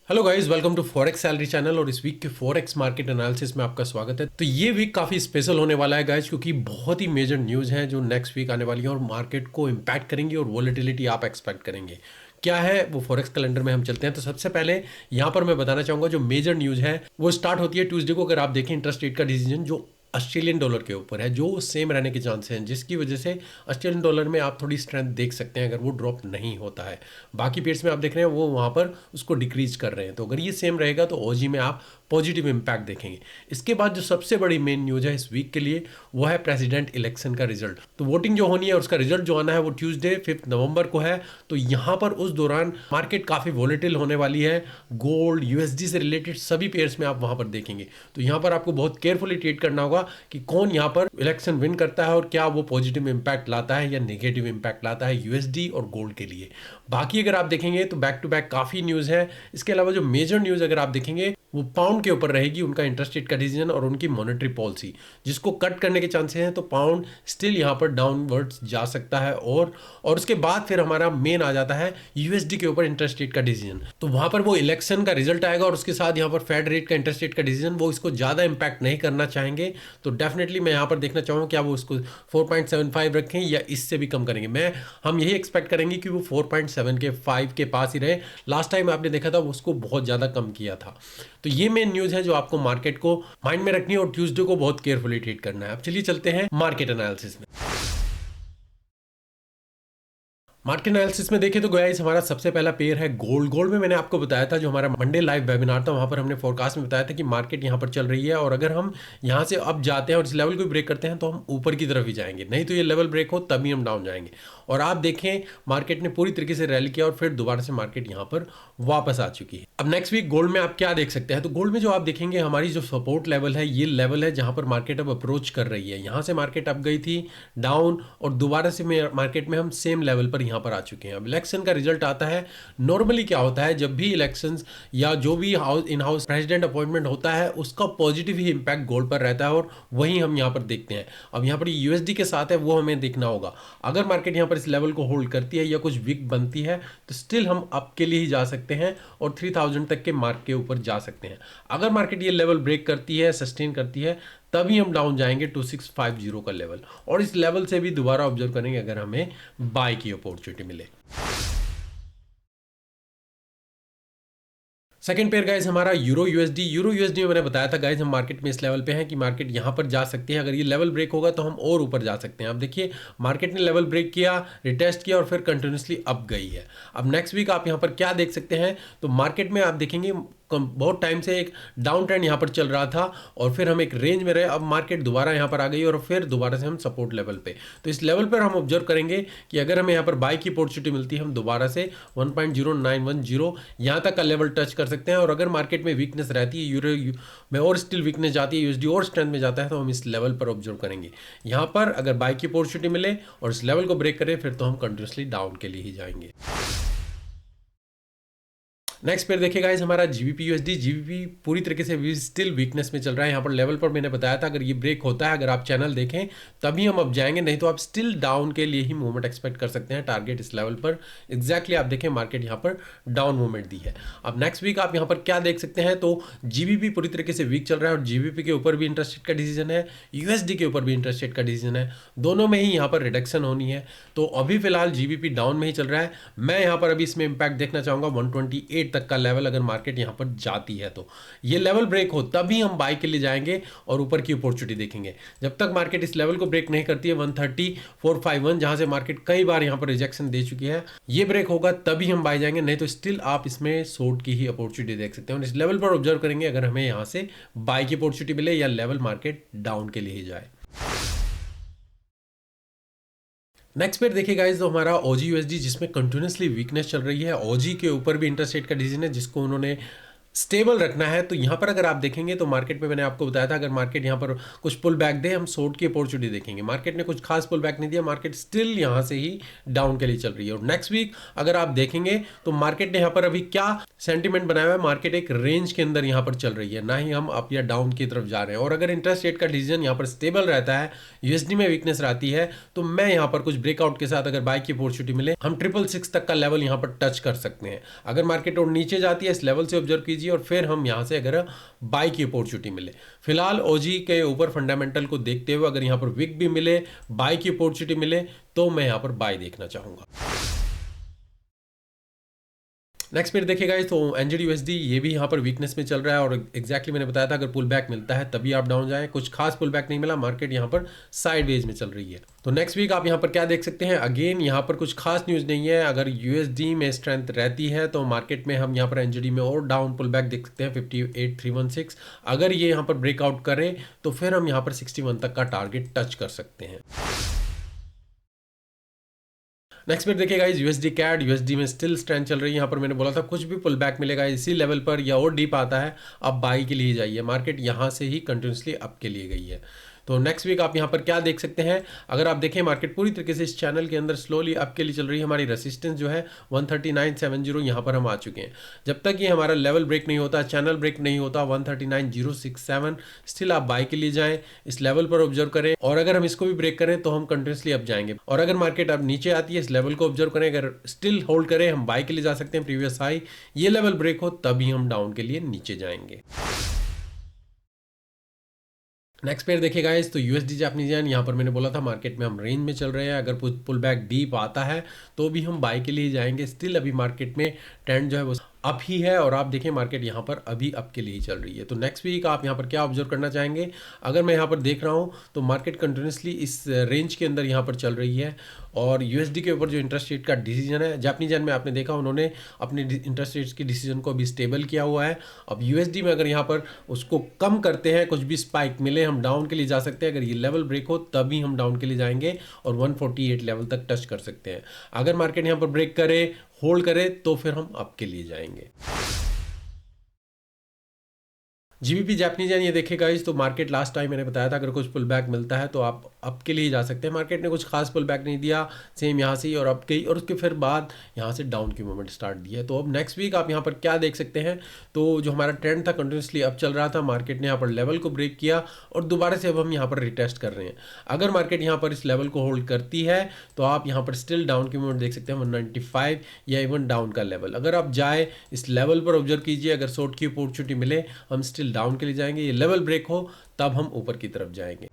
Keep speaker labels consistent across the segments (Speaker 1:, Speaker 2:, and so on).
Speaker 1: Hello guys, welcome to forex salary channel. और इस week के फॉरेक्स मार्केट एनालिसिस में आपका स्वागत है। तो ये वीक काफ़ी स्पेशल होने वाला है गाइस, क्योंकि बहुत ही मेजर न्यूज़ हैं जो नेक्स्ट वीक आने वाली है और मार्केट को इम्पैक्ट करेंगी और वॉलेटिलिटी आप एक्सपेक्ट करेंगे। क्या है वो फॉरेक्स कैलेंडर में हम चलते हैं। तो सबसे पहले यहाँ पर मैं बताना चाहूँगा जो मेजर न्यूज़ है वो स्टार्ट होती है ट्यूसडे को। अगर आप देखें इंटरेस्ट रेट का डिसीजन जो ऑस्ट्रेलियन डॉलर के ऊपर है, जो सेम रहने के चांस हैं, जिसकी वजह से ऑस्ट्रेलियन डॉलर में आप थोड़ी स्ट्रेंथ देख सकते हैं अगर वो ड्रॉप नहीं होता है। बाकी पेयर्स में आप देख रहे हैं वो वहाँ पर उसको डिक्रीज कर रहे हैं। तो अगर ये सेम रहेगा तो ओजी में आप पॉजिटिव इम्पैक्ट देखेंगे। इसके बाद जो सबसे बड़ी मेन न्यूज़ है इस वीक के लिए वो है प्रेसिडेंट इलेक्शन का रिजल्ट। तो वोटिंग जो होनी है उसका रिजल्ट जो आना है वो ट्यूसडे 5 नवंबर को है। तो यहाँ पर उस दौरान मार्केट काफ़ी वॉलेटिल होने वाली है। गोल्ड, यूएसडी से रिलेटेड सभी पेयर्स में आप वहाँ पर देखेंगे। तो यहाँ पर आपको बहुत केयरफुली ट्रेड करना होगा कि कौन यहाँ पर इलेक्शन विन करता है और क्या वो पॉजिटिव इम्पैक्ट लाता है या नेगेटिव इम्पैक्ट लाता है यूएसडी और गोल्ड के लिए। बाकी अगर आप देखेंगे तो बैक टू बैक काफ़ी न्यूज़ है। इसके अलावा जो मेजर न्यूज़ अगर आप देखेंगे वो पाउंड के ऊपर रहेगी, उनका इंटरेस्ट रेट का डिसीजन और उनकी मॉनेटरी पॉलिसी, जिसको कट करने के चांसेस हैं। तो पाउंड स्टिल यहाँ पर डाउनवर्ड्स जा सकता है। और उसके बाद फिर हमारा मेन आ जाता है यूएसडी के ऊपर इंटरेस्ट रेट का डिसीजन। तो वहाँ पर वो इलेक्शन का रिजल्ट आएगा और उसके साथ यहाँ पर फेड रेट का इंटरेस्ट रेट का डिसीजन, वो इसको ज़्यादा इंपैक्ट नहीं करना चाहेंगे। तो डेफिनेटली मैं यहाँ पर देखना चाहूँगा क्या वो उसको 4.75 रखें या इससे भी कम करेंगे। हम यही एक्सपेक्ट करेंगे कि वो 4.75 के पास ही रहे। लास्ट टाइम आपने देखा था उसको बहुत ज़्यादा कम किया था। तो ये मेन न्यूज़ है जो आपको मार्केट को माइंड में रखनी है और ट्यूसडे को बहुत केयरफुली ट्रीट करना है। अब चलिए चलते हैं मार्केट एनालिसिस में। मार्केट एनालिसिस में देखें तो गाइस हमारा सबसे पहला पेयर है गोल्ड। गोल्ड में मैंने आपको बताया था जो हमारा मंडे लाइव वेबिनार था, वहां पर हमने फोरकास्ट में बताया था कि मार्केट यहां पर चल रही है और अगर हम यहां से अब जाते हैं और इस लेवल को ब्रेक करते हैं तो हम ऊपर की तरफ ही जाएंगे, नहीं तो ये लेवल ब्रेक हो तभी हम डाउन जाएंगे। और आप देखें मार्केट ने पूरी तरीके से रैली किया और फिर दोबारा से मार्केट यहाँ पर वापस आ चुकी है। अब नेक्स्ट वीक गोल्ड में आप क्या देख सकते हैं, तो गोल्ड में जो आप देखेंगे हमारी जो सपोर्ट लेवल है ये लेवल है जहां पर मार्केट अब अप्रोच कर रही है। यहाँ से मार्केट अब गई थी डाउन और दोबारा से मार्केट में हम सेम लेवल पर यहाँ पर आ चुके हैं। अब इलेक्शन का रिजल्ट आता है। नॉर्मली क्या होता है जब भी इलेक्शंस या जो भी इन हाउस प्रेसिडेंट अपॉइंटमेंट होता है उसका पॉजिटिव ही इंपैक्ट गोल्ड पर रहता है और वही हम यहाँ पर देखते हैं। अब यहाँ पर यूएसडी के साथ है वो हमें देखना होगा। अगर मार्केट यहाँ पर इस लेवल को होल्ड करती है या कुछ वीक बनती है तो स्टिल हम अप के लिए ही जा सकते हैं और 3000 तक के मार्क के ऊपर जा सकते हैं। अगर मार्केट ये लेवल ब्रेक करती है, सस्टेन करती है, तभी हम डाउन जाएंगे 2650 का लेवल और इस लेवल से भी दोबारा ऑब्जर्व करेंगे अगर हमें बाय की अपॉर्चुनिटी मिले। सेकंड पेयर गाइज हमारा यूरो यूएसडी। यूरो यूएसडी में मैंने बताया था गाइज हम मार्केट में इस लेवल पे हैं कि मार्केट यहाँ पर जा सकती है। अगर ये लेवल ब्रेक होगा तो हम और ऊपर जा सकते हैं। अब देखिए मार्केट ने लेवल ब्रेक किया, रिटेस्ट किया और फिर कंटिन्यूसली अप गई है। अब नेक्स्ट वीक आप यहाँ पर क्या देख सकते हैं, तो मार्केट में आप देखेंगे बहुत टाइम से एक डाउन ट्रेंड यहाँ पर चल रहा था और फिर हम एक रेंज में रहे। अब मार्केट दोबारा यहाँ पर आ गई और फिर दोबारा से हम सपोर्ट लेवल पे। तो इस लेवल पर हम ऑब्जर्व करेंगे कि अगर हमें यहाँ पर बाय की अपॉर्चुनिटी मिलती है हम दोबारा से 1.0910 यहाँ तक का लेवल टच कर सकते हैं। और अगर मार्केट में वीकनेस रहती है यूरो में और स्टिल वीकनेस जाती है, यूएसडी और स्ट्रेंथ में जाता है, तो हम इस लेवल पर ऑब्जर्व करेंगे। यहाँ पर अगर बाय की अपॉर्चुनिटी मिले और इस लेवल को ब्रेक करें फिर तो हम कंटिन्यूसली डाउन के लिए ही जाएंगे। नेक्स्ट पेयर देखिए गाइस हमारा जीबीपी यूएसडी। जीबीपी पूरी तरीके से स्टिल वीकनेस में चल रहा है। यहाँ पर लेवल पर मैंने बताया था अगर ये ब्रेक होता है, अगर आप चैनल देखें तभी हम अब जाएंगे, नहीं तो आप स्टिल डाउन के लिए ही मूवमेंट एक्सपेक्ट कर सकते हैं। टारगेट इस लेवल पर एग्जैक्टली आप देखें मार्केट यहाँ पर डाउन मूवमेंट दी है। अब नेक्स्ट वीक आप यहाँ पर क्या देख सकते हैं, तो जीबीपी पूरी तरीके से वीक चल रहा है और जीबीपी के ऊपर भी इंटरेस्ट रेट का डिसीजन है, यूएसडी के ऊपर भी इंटरेस्ट रेट का डिसीजन है, दोनों में ही यहाँ पर रिडक्शन होनी है। तो अभी फिलहाल जीबीपी डाउन में ही चल रहा है। मैं यहाँ पर अभी इसमें इंपैक्ट देखना चाहूँगा 128 तक का लेवल। अगर मार्केट यहां पर जाती है तो ये लेवल ब्रेक हो तभी हम बाय के लिए जाएंगे और ऊपर की अपॉर्चुनिटी देखेंगे। जब तक मार्केट इस लेवल को ब्रेक नहीं करती है 13451 जहां से मार्केट कई बार यहां पर रिजेक्शन दे चुकी है, ये ब्रेक होगा तभी हम बाय जाएंगे, नहीं तो स्टिल आप इसमें शॉर्ट की ही अपॉर्चुनिटी देख सकते हैं। और इस लेवल पर ऑब्जर्व करेंगे अगर हमें यहां से बाय की अपॉर्चुनिटी मिले या लेवल मार्केट डाउन के लिए ही जाए। नेक्स्ट पेयर देखिए गाइस तो हमारा ओजी यूएसडी, जिसमें कंटिन्यूसली वीकनेस चल रही है। ओजी के ऊपर भी इंटरेस्ट रेट का डिसीजन है जिसको उन्होंने स्टेबल रखना है। तो यहाँ पर अगर आप देखेंगे तो मार्केट में मैंने आपको बताया था, अगर मार्केट यहाँ पर कुछ पुल बैक दे, हम शॉर्ट की अपॉर्चुनिटी देखेंगे। मार्केट ने कुछ खास पुल बैक नहीं दिया, मार्केट स्टिल यहाँ से ही डाउन के लिए चल रही है। और नेक्स्ट वीक अगर आप देखेंगे तो मार्केट ने यहाँ पर अभी क्या सेंटीमेंट बनाया हुआ है, मार्केट एक रेंज के अंदर यहाँ पर चल रही है, ना ही हम अप या डाउन की तरफ जा रहे हैं। और अगर इंटरेस्ट रेट का डिसीजन यहाँ पर स्टेबल रहता है, यूएसडी में वीकनेस रहती है, तो मैं यहाँ पर कुछ ब्रेकआउट के साथ अगर बाय की अपॉर्चुनिटी मिले, हम 666 तक का लेवल यहाँ पर टच कर सकते हैं। अगर मार्केट और नीचे जाती है, इस लेवल से ऑब्जर्व कीजिए और फिर हम यहाँ से अगर बाय की अपॉर्चुनिटी मिले। फिलहाल ओजी के ऊपर फंडामेंटल को देखते हुए अगर यहाँ पर विक भी मिले, बाय की अपॉर्चुनिटी मिले, तो मैं यहाँ पर बाय देखना चाहूंगा। नेक्स्ट पेयर देखिएगा तो एनजेडी यूएसडी ये भी यहाँ पर वीकनेस में चल रहा है और एग्जैक्टली मैंने बताया था अगर पुल बैक मिलता है तभी आप डाउन जाएं। कुछ खास पुल बैक नहीं मिला, मार्केट यहाँ पर साइडवेज में चल रही है। तो नेक्स्ट वीक आप यहाँ पर क्या देख सकते हैं, अगेन यहाँ पर कुछ खास न्यूज़ नहीं है। अगर यूएसडी में स्ट्रेंथ रहती है तो मार्केट में हम यहाँ पर एनजेडी में और डाउन पुल बैक देख सकते हैं 58,316। अगर ये यहाँ पर ब्रेकआउट करे तो फिर हम यहाँ पर 61 तक का टारगेट टच कर सकते हैं। नेक्स्ट पेयर देखिएगा यूएसडी कैड, यूएसडी में स्टिल स्ट्रेंथ चल रही है। यहाँ पर मैंने बोला था कुछ भी पुल बैक मिलेगा इसी लेवल पर या और डीप आता है, अब बाई के लिए जाइए। मार्केट यहाँ से ही कंटिन्यूसली अप के लिए गई है। तो नेक्स्ट वीक आप यहाँ पर क्या देख सकते हैं, अगर आप देखें मार्केट पूरी तरीके से इस चैनल के अंदर स्लोली अप के लिए चल रही है। हमारी रेसिस्टेंस जो है 139.70 यहाँ पर हम आ चुके हैं। जब तक ये हमारा लेवल ब्रेक नहीं होता, चैनल ब्रेक नहीं होता 139.067, स्टिल आप बाय के लिए जाएं, इस लेवल पर ऑब्जर्व करें और अगर हम इसको भी ब्रेक करें तो हम कंटिन्यूसली अप जाएंगे। और अगर मार्केट अब नीचे आती है, इस लेवल को ऑब्जर्व करें, अगर स्टिल होल्ड करें हम बाय के लिए जा सकते हैं। प्रीवियस हाई ये लेवल ब्रेक हो तभी हम डाउन के लिए नीचे जाएंगे। नेक्स्ट पेयर देखिएगा तो यूएसडी जापानीज येन, यहाँ पर मैंने बोला था मार्केट में हम रेंज में चल रहे हैं। अगर पुल बैक डीप आता है तो भी हम बाय के लिए जाएंगे। स्टिल अभी मार्केट में ट्रेंड जो है वो अप ही है और आप देखें मार्केट यहाँ पर अभी अप के लिए ही चल रही है। तो नेक्स्ट वीक आप यहाँ पर क्या ऑब्जर्व करना चाहेंगे, अगर मैं यहाँ पर देख रहा हूँ तो मार्केट कंटिन्यूसली इस रेंज के अंदर यहाँ पर चल रही है और यूएसडी के ऊपर जो इंटरेस्ट रेट का डिसीजन है, जापानीज येन में आपने देखा उन्होंने अपने इंटरेस्ट रेट्स की डिसीजन को अभी स्टेबल किया हुआ है। अब यूएसडी में अगर यहाँ पर उसको कम करते हैं, कुछ भी स्पाइक मिले, हम डाउन के लिए जा सकते हैं। अगर ये लेवल ब्रेक हो तभी हम डाउन के लिए जाएंगे और 148 लेवल तक टच कर सकते हैं। अगर मार्केट यहाँ पर ब्रेक करे, होल्ड करे, तो फिर हम अप के लिए जाएंगे। जीबीपी जापानीज येन ये देखेगा तो मार्केट लास्ट टाइम मैंने बताया था अगर कुछ पुल बैक मिलता है तो आप अप के लिए जा सकते हैं। मार्केट ने कुछ खास पुल बैक नहीं दिया, सेम यहाँ से ही और अप गई और उसके फिर बाद यहाँ से डाउन की मूवमेंट स्टार्ट दी है। तो अब नेक्स्ट वीक आप यहाँ पर क्या देख सकते हैं, तो जो हमारा ट्रेंड था कंटिन्यूसली अप चल रहा था, मार्केट ने यहाँ पर लेवल को ब्रेक किया और दोबारा से अब हम यहाँ पर रिटेस्ट कर रहे हैं। अगर मार्केट यहाँ पर इस लेवल को होल्ड करती है तो आप यहाँ पर स्टिल डाउन की मूवमेंट देख सकते हैं 195 या इवन डाउन का लेवल। अगर आप जाए इस लेवल पर ऑब्जर्व कीजिए, अगर शॉर्ट की अपॉर्चुनिटी मिले हम स्टिल डाउन के लिए जाएंगे। ये लेवल ब्रेक हो तब हम ऊपर की तरफ जाएंगे।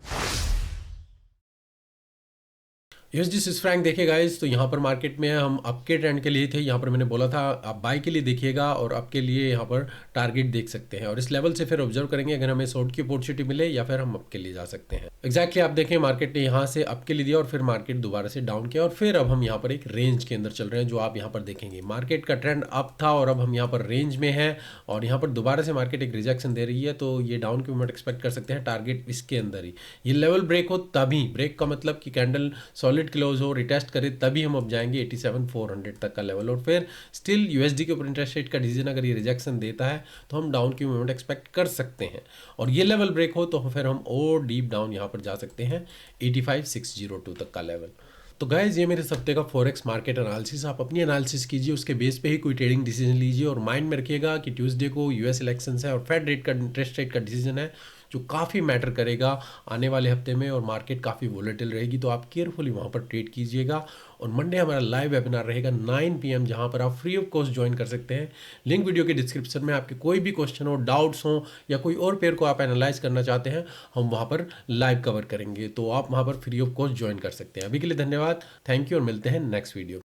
Speaker 1: यूएसडी स्विस फ्रैंक देखिए गाइस तो यहाँ पर मार्केट में हम अप के ट्रेंड के लिए थे। यहाँ पर मैंने बोला था आप बाय के लिए देखिएगा और अप के लिए यहाँ पर टारगेट देख सकते हैं और इस लेवल से फिर ऑब्जर्व करेंगे अगर हमें शॉर्ट की अपॉर्चुनिटी मिले या फिर हम अप के लिए जा सकते हैं। एक्जैक्टली आप देखें मार्केट ने यहाँ से अप के लिए दिया और फिर मार्केट दोबारा से डाउन किया और फिर अब हम यहाँ पर एक रेंज के अंदर चल रहे हैं। जो आप यहाँ पर देखेंगे मार्केट का ट्रेंड अप था और अब हम यहाँ पर रेंज में है और यहाँ पर दोबारा से मार्केट एक रिजेक्शन दे रही है। तो ये डाउन की मूवमेंट एक्सपेक्ट कर सकते हैं, टारगेट इसके अंदर ही। ये लेवल ब्रेक हो तभी, ब्रेक का मतलब कि कैंडल सॉलिड क्लोज हो, रिटेस्ट करें, तभी हम अब जाएंगे 87,400 तक का लेवल। और फिर स्टिल यूएसडी के ऊपर इंटरेस्ट रेट का डिसीजन अगर ये रिजेक्शन देता है तो हम डाउन की मूवमेंट एक्सपेक्ट कर सकते हैं और ये लेवल ब्रेक हो तो फिर हम और डीप डाउन यहाँ पर जा सकते हैं 85,602 तक का लेवल। तो गाइज ये मेरे हफ्ते का फॉरेक्स मार्केट एनालिसिस, आप अपनी एनालिसिस कीजिए, उसके बेस पे ही कोई ट्रेडिंग डिसीजन लीजिए और माइंड में रखिएगा कि ट्यूसडे को यूएस इलेक्शंस है और फेड रेट का इंटरेस्ट रेट का डिसीजन है जो काफ़ी मैटर करेगा आने वाले हफ्ते में और मार्केट काफ़ी वोलेटिल रहेगी। तो आप केयरफुली वहाँ पर ट्रेड कीजिएगा। और मंडे हमारा लाइव वेबिनार रहेगा 9 PM जहाँ पर आप फ्री ऑफ कॉस्ट ज्वाइन कर सकते हैं। लिंक वीडियो के डिस्क्रिप्शन में। आपके कोई भी क्वेश्चन हो, डाउट्स हो या कोई और पेयर को आप एनालाइज करना चाहते हैं, हम वहाँ पर लाइव कवर करेंगे, तो आप वहाँ पर फ्री ऑफ कॉस्ट ज्वाइन कर सकते हैं। अभी के लिए धन्यवाद, थैंक यू और मिलते हैं नेक्स्ट वीडियो।